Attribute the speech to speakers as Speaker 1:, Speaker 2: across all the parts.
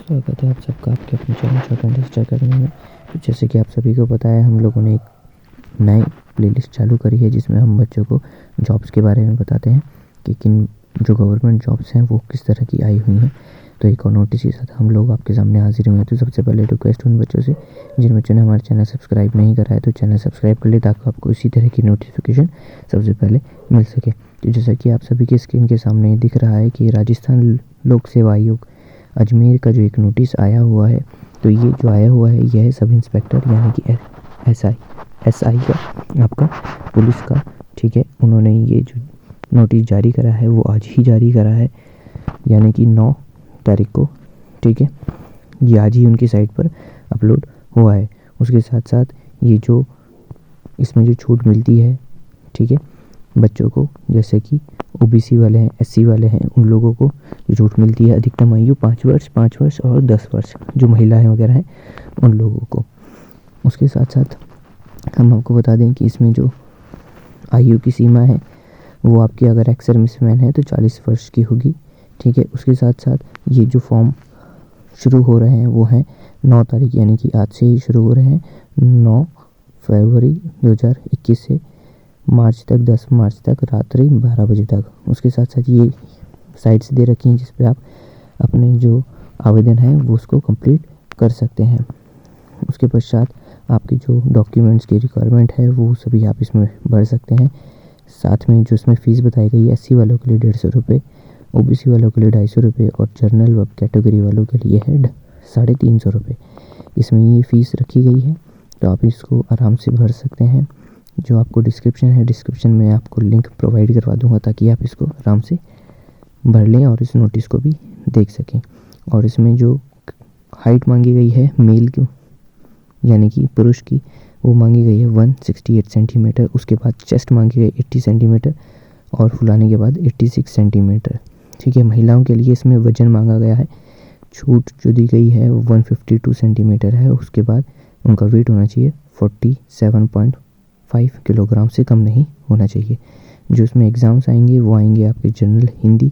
Speaker 1: स्वागत है आप सबका आपके अपने channel short and digital academy में। तो जैसे कि आप सभी को पता है, हम लोगों ने एक नई प्लेलिस्ट चालू करी है जिसमें हम बच्चों को जॉब्स के बारे में बताते हैं कि किन जो गवर्नमेंट जॉब्स हैं वो किस तरह की आई हुई हैं। तो एक और नोटिस के साथ हम लोग आपके सामने हाजिर हुए हैं। तो सबसे पहले रिक्वेस्ट उन बच्चों से जिन बच्चों ने हमारा चैनल सब्सक्राइब नहीं करा है तो चैनल सब्सक्राइब कर ले, ताकि आपको इसी तरह की नोटिफिकेशन सबसे पहले मिल सके। तो जैसा कि आप सभी के स्क्रीन के सामने दिख रहा है कि राजस्थान लोक सेवा आयोग अजमेर का जो एक नोटिस आया हुआ है, तो ये जो आया हुआ है यह है सब इंस्पेक्टर यानी कि एसआई का, आपका पुलिस का। ठीक है, उन्होंने ये जो नोटिस जारी करा है वो आज ही जारी करा है, यानी कि 9 तारीख को। ठीक है, ये आज ही उनकी साइट पर अपलोड हुआ है। उसके साथ साथ ये जो इसमें जो छूट मिलती है, ठीक है, बच्चों को जैसे कि ओबीसी वाले हैं, एससी वाले हैं, उन लोगों को जो छूट मिलती है, अधिकतम आयु 5 वर्ष और 10 वर्ष, जो महिलाएं वगैरह हैं उन लोगों को। उसके साथ साथ हम आपको बता दें कि इसमें जो आयु की सीमा है वो आपकी अगर एक्स सर्विसमैन है तो 40 वर्ष की होगी। ठीक है, उसके साथ साथ ये जो फॉर्म शुरू हो रहे हैं वो हैं 9 तारीख, यानी कि आज से ही शुरू हो रहे हैं 9 फरवरी 2021 से मार्च तक, 10 मार्च तक रात्रि 12 बजे तक। उसके साथ साथ ये साइट्स दे रखी हैं जिस पर आप अपने जो आवेदन है वो उसको कंप्लीट कर सकते हैं। उसके पश्चात आपके जो डॉक्यूमेंट्स की रिक्वायरमेंट है वो सभी आप इसमें भर सकते हैं। साथ में जो इसमें फ़ीस बताई गई है, एससी वालों के लिए 150 रुपये, ओबीसी वालों के लिए 250 रुपये और जनरल व कैटेगरी वालों के लिए है 350 रुपये। इसमें ये फ़ीस रखी गई है, तो आप इसको आराम से भर सकते हैं। जो आपको डिस्क्रिप्शन है, डिस्क्रिप्शन में आपको लिंक प्रोवाइड करवा दूंगा ताकि आप इसको आराम से भर लें और इस नोटिस को भी देख सकें। और इसमें जो हाइट मांगी गई है मेल की, यानी कि पुरुष की, वो मांगी गई है 168 सेंटीमीटर। उसके बाद चेस्ट मांगी गई 80 सेंटीमीटर और फुलाने के बाद 86 सेंटीमीटर। ठीक है, महिलाओं के लिए इसमें वज़न मांगा गया है, छूट जो दी गई है 152 सेंटीमीटर है। उसके बाद उनका वेट होना चाहिए 47.5 किलोग्राम से कम नहीं होना चाहिए। जो इसमें एग्ज़ाम्स आएंगे वो आएंगे आपके जनरल हिंदी,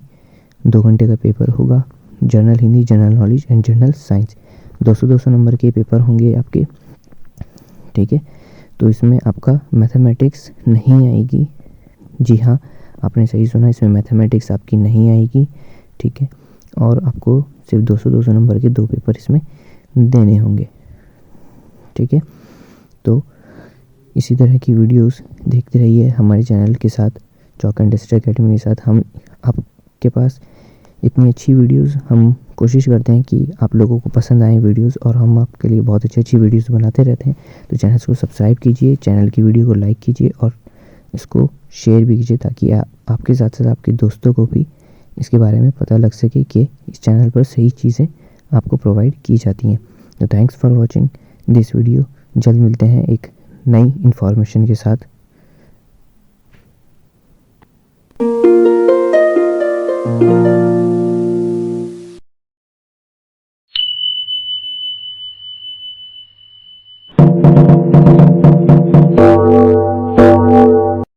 Speaker 1: 2 घंटे का पेपर होगा। General Hindi, general knowledge and general science, 200-200 number के पेपर होंगे आपके। ठीक है, तो इसमें आपका मैथमेटिक्स नहीं आएगी। जी हाँ, आपने सही सुना, इसमें मैथमेटिक्स आपकी नहीं आएगी। ठीक है, और आपको सिर्फ 200-200 नंबर के 2 पेपर इसमें देने होंगे। ठीक है, तो इसी तरह की वीडियोस देखते रहिए हमारे चैनल के साथ, चॉक एंड डिजिटल अकेडमी के साथ। हम आपके पास इतनी अच्छी वीडियोस हम कोशिश करते हैं कि आप लोगों को पसंद आए वीडियोस, और हम आपके लिए बहुत अच्छी वीडियोस बनाते रहते हैं। तो चैनल को सब्सक्राइब कीजिए, चैनल की वीडियो को लाइक कीजिए और इसको शेयर भी कीजिए, ताकि आपके साथ साथ आपके दोस्तों को भी इसके बारे में पता लग सके कि इस चैनल पर सही चीज़ें आपको प्रोवाइड की जाती हैं। तो thanks for watching this video. जल्द मिलते हैं एक नई इन्फॉर्मेशन के साथ।